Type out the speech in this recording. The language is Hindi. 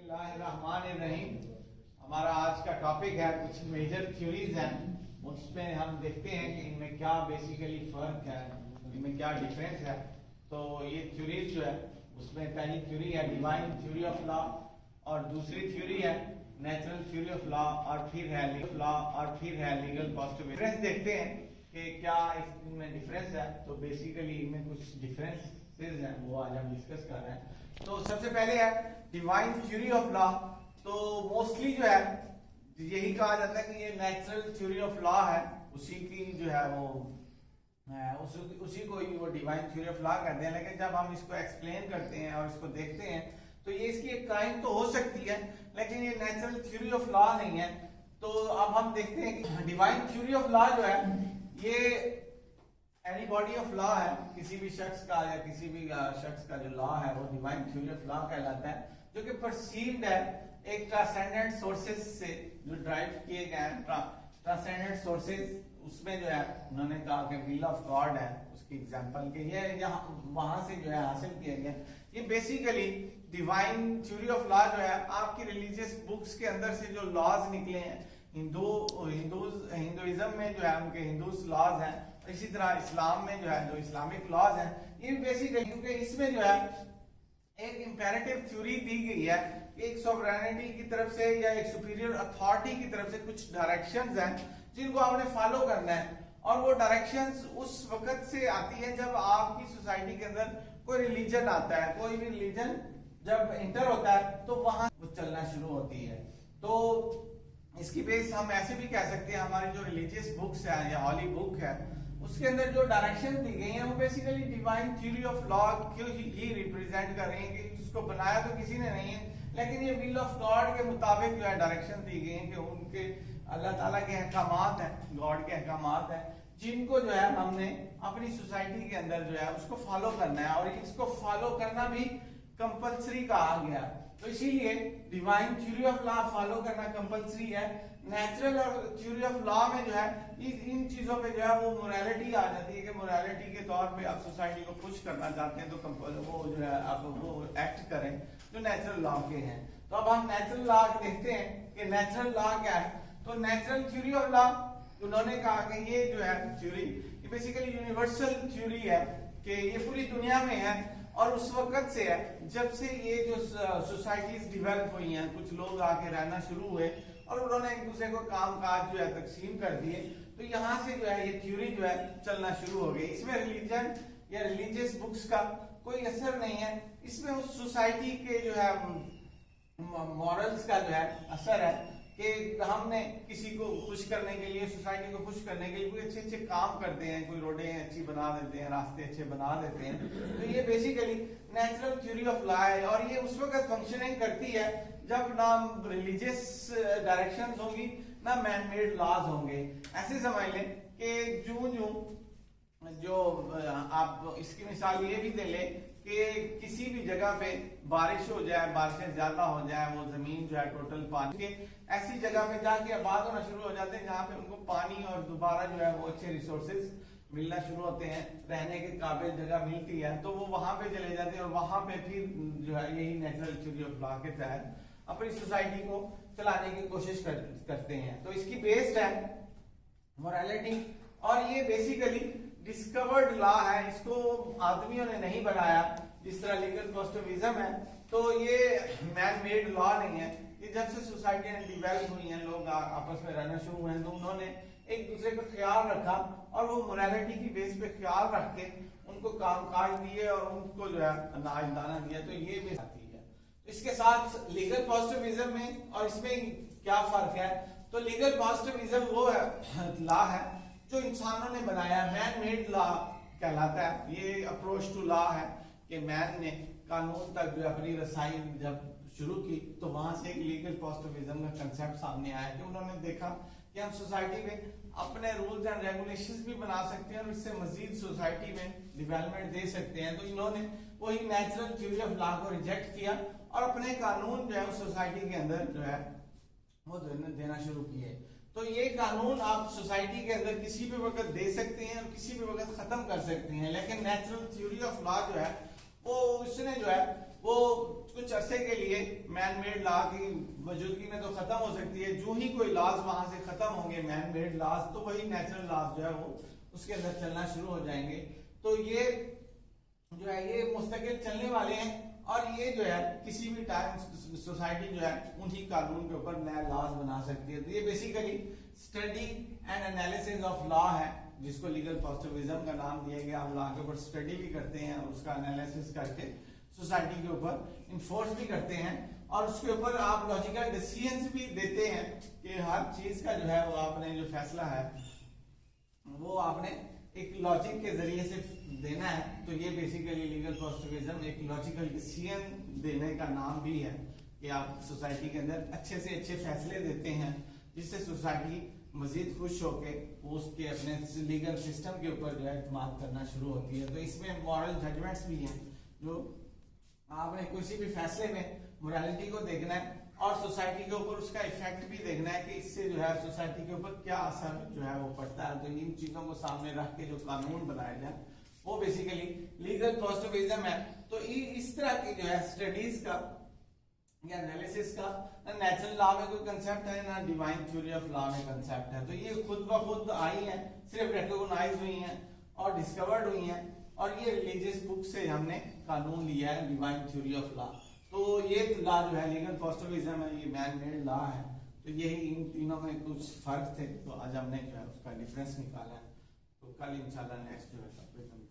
बिस्मिल्लाहिर्रहमानिर्रहीम। हमारा आज का टॉपिक है कुछ मेजर थ्योरीज हैं, उसमें हम देखते हैं कि इनमें क्या बेसिकली फर्क है, इनमें क्या डिफरेंस है। तो ये थ्योरीज जो है उसमें पहली थ्योरी है डिवाइन थ्योरी ऑफ लॉ और दूसरी थ्योरी है नेचुरल थ्योरी ऑफ लॉ और फिर है लीगल लॉ और फिर है लीगल पॉजिटिव। डिफरेंस देखते हैं कि क्या इसमें डिफरेंस है। तो बेसिकली इनमें कुछ डिफरेंसेस हैं वो आज हम डिस्कस कर रहे हैं। तो सबसे पहले है डिवाइन थ्योरी ऑफ लॉ। तो मोस्टली जो है यही कहा जाता है कि ये नेचुरल थ्योरी ऑफ लॉ है, उसी की जो है वो उसी को ही वो डिवाइन थ्योरी ऑफ लॉ कहते हैं। लेकिन जब हम इसको एक्सप्लेन करते हैं और इसको देखते हैं तो ये इसकी एक काइंड तो हो सकती है, लेकिन ये नेचुरल थ्योरी ऑफ लॉ नहीं है। तो अब हम देखते हैं कि डिवाइन थ्योरी ऑफ लॉ जो है ये एनी बॉडी ऑफ लॉ है, किसी भी शख्स का या किसी भी शख्स का जो लॉ है वो डिवाइन थ्योरी ऑफ लॉ कहलाता है, जो कि परसीव्ड है एक ट्रांसेंडेंट सोर्सेज से जो ड्राइव किए गए हैं। ट्रांसेंडेंट सोर्सेज उसमें जो है उन्होंने कहा कि विल ऑफ गॉड है, उसकी एग्जांपल के ये यहाँ वहां से जो है हासिल किया गया। ये basically divine theory of law जो है आपकी रिलीजियस बुक्स के अंदर से जो लॉज निकले हैं, हिंदुइज्म में जो है उनके हिंदूस लॉज हैं, इसी तरह इस्लाम में जो है जो इस्लामिक लॉज हैं, ये बेसिकली क्योंकि इसमें जो है एक इंपेरेटिव थ्योरी दी गई है, एक सॉवरेनिटी की तरफ से या एक सुपीरियर अथॉरिटी की तरफ से कुछ डायरेक्शंस हैं जिनको आपने फॉलो करना है। और वो डायरेक्शंस उस वक्त से आती है जब आपकी सोसाइटी के अंदर कोई रिलीजन आता है, कोई भी रिलीजन जब इंटर होता है तो वहां वो चलना शुरू होती है। तो इसकी बेस हम ऐसे भी कह सकते हैं हमारी जो रिलीजियस बुक्स है या हॉली बुक है उसके अंदर जो डायरेक्शन दी गई हैं वो basically divine theory of law क्यों ही रिप्रेजेंट कर रही है कि उसको बनाया तो किसी ने नहीं है, लेकिन ये विल ऑफ गॉड के मुताबिक जो है डायरेक्शन दी गई है कि उनके अल्लाह ताला के अहकामात हैं, गॉड के अहकामात हैं, जिनको जो है हमने अपनी सोसाइटी के अंदर जो है उसको फॉलो करना है और इसको फॉलो करना भी कंपल्सरी कहा गया। तो इसीलिए divine theory of law follow करना कंपल्सरी है। नेचुरल और थ्योरी ऑफ लॉ में जो है इन चीजों पे जो है वो मोरालिटी आ जाती है कि मोरालिटी के तौर पे आप सोसाइटी को पुश करना चाहते हैं तो वो जो है आप वो एक्ट करें जो नेचुरल लॉ के हैं। तो अब हम नेचुरल लॉ देखते हैं कि नेचुरल लॉ क्या है। तो नेचुरल थ्योरी ऑफ लॉ उन्होंने कहा कि ये जो है थ्योरी ये बेसिकली यूनिवर्सल थ्योरी है कि ये पूरी दुनिया में है और उस वक्त से है जब से ये जो सोसाइटीज डेवलप हुई हैं, कुछ लोग आके रहना शुरू हुए और उन्होंने एक दूसरे को काम काज जो है तकसीम कर दिए, तो यहाँ से जो है ये थ्योरी जो है चलना शुरू हो गई। इसमें रिलीजन या रिलीजियस बुक्स का कोई असर नहीं है, इसमें उस सोसाइटी के जो है मॉरल्स का जो है असर है कि हमने किसी को खुश करने के लिए, सोसाइटी को खुश करने के लिए कोई अच्छे अच्छे काम करते हैं, कोई रोडें अच्छी बना देते हैं, रास्ते अच्छे बना देते हैं। तो ये basically natural theory of law है और ये उस वक्त फंक्शनिंग करती है जब ना रिलीजियस डायरेक्शंस होंगी ना मैन मेड लॉज होंगे। ऐसे समझ लें कि जो आप इसकी मिसाल ये भी दे लें कि किसी भी जगह पे बारिश हो जाए, बारिशें ज्यादा हो जाए, वो जमीन जो है टोटल पानी के ऐसी जगह पे जाके आबाद होना शुरू हो जाते हैं जहाँ पे उनको पानी और दोबारा जो है वो अच्छे रिसोर्सेज मिलना शुरू होते हैं, रहने के काबिल जगह मिलती है, तो वो वहां पे चले जाते हैं और वहां पे फिर जो है यही नेचुरल थ्योरी ऑफ लॉ के तहत अपनी सोसाइटी को चलाने की कोशिश करते हैं। तो इसकी बेस्ड है मोरालिटी और ये बेसिकली डिस्कवर्ड लॉ है, इसको आदमियों ने नहीं बनाया जिस तरह लीगल पॉजिटिविज्म है। तो ये मैन मेड लॉ नहीं है, ये जब से सोसाइटी डेवलप हुई हैं, लोग आपस में रहना शुरू हुए हैं, तो उन्होंने एक दूसरे का ख्याल रखा और वो मोरालिटी की बेस पे ख्याल रख के उनको काम काज दिए और उनको जो है अनाज दाना दिया। तो ये भी आती है। इसके साथ लीगल पॉजिटिविज्म में और इसमें क्या फर्क है। तो लीगल पॉजिटिविज्म वो है लॉ है जो इंसानों ने बनाया, मैन मेड लॉ कहलाता है। ये अप्रोच टू लॉ है कि मैन ने कानून तक जो अपनी रसाई जब शुरू की तो वहां से एक लीगल पॉजिटिविज्म का कंसेप्ट सामने आया कि उन्होंने देखा कि हम सोसाइटी में अपने रूल्स एंड रेगुलेशंस भी बना सकते हैं और इससे मजीद सोसाइटी में डेवलपमेंट दे सकते हैं। तो इन्होंने वही नेचुरल थ्योरी ऑफ लॉ को रिजेक्ट किया और अपने कानून जो है उस सोसाइटी के अंदर जो है वो देना शुरू किए। तो ये कानून आप सोसाइटी के अंदर किसी भी वक्त दे सकते हैं और किसी भी वक्त खत्म कर सकते हैं, लेकिन नेचुरल थ्योरी ऑफ लॉ जो है वो उसने जो है वो कुछ अरसे के लिए मैन मेड लॉ की मौजूदगी में तो खत्म हो सकती है। जो ही कोई लॉज वहां से खत्म होंगे मैन मेड लॉज, तो वही नेचुरल लॉज जो है वो उसके अंदर चलना शुरू हो जाएंगे। तो ये जो है ये मुस्तकिल चलने वाले हैं और ये जो है किसी भी टाइम सोसाइटी जो है उन्हीं कानून के ऊपर नया लॉज बना सकती है। तो ये basically study and analysis of law है, जिसको लीगल पॉजिटिविज्म का नाम दिया गया। हम लॉ के ऊपर स्टडी भी करते हैं और उसका एनालिसिस करके सोसाइटी के ऊपर इन्फोर्स भी करते हैं और उसके ऊपर आप लॉजिकल डिसीजंस भी देते हैं कि हर चीज का जो है वो आपने जो फैसला है वो आपने एक लॉजिक के जरिए से देना है। तो ये बेसिकली लीगल पॉजिटिविज्म एक लॉजिकल डिसीजन देने का नाम भी है कि आप सोसाइटी के अंदर अच्छे से अच्छे फैसले देते हैं जिससे सोसाइटी मजीद खुश होके उसके अपने लीगल सिस्टम के ऊपर जो है इत्मीनान करना शुरू होती है। तो इसमें मॉरल जजमेंट्स भी हैं, जो आपने किसी भी फैसले में मोरालिटी को देखना है और सोसाइटी के ऊपर उसका इफेक्ट भी देखना है कि इससे जो है सोसाइटी के ऊपर क्या असर जो है वो पड़ता है। तो इन चीजों को सामने रख के जो कानून बनाया जाए वो बेसिकली लीगल पॉजिटिविज्म है। तो इस तरह की जो है स्टडीज का या एनालिसिस का ना नेचुरल लॉ में कोई कंसेप्ट है ना डिवाइन थ्योरी ऑफ लॉ में कंसेप्ट है। तो ये खुद ब खुद आई है, सिर्फ रिकॉग्नाइज हुई हैं और डिस्कवर्ड हुई हैं और ये रिलीजियस बुक से हमने कानून लिया है डिवाइन थ्योरी ऑफ लॉ। तो ये लॉ जो है लीगल पॉजिटिविज्म है, ये मैन मेड लॉ है। तो यही इन तीनों में कुछ फर्क थे, तो आज हमने जो है उसका डिफरेंस निकाला है। तो कल इंशाल्लाह नेक्स्ट जो है टॉपिक हम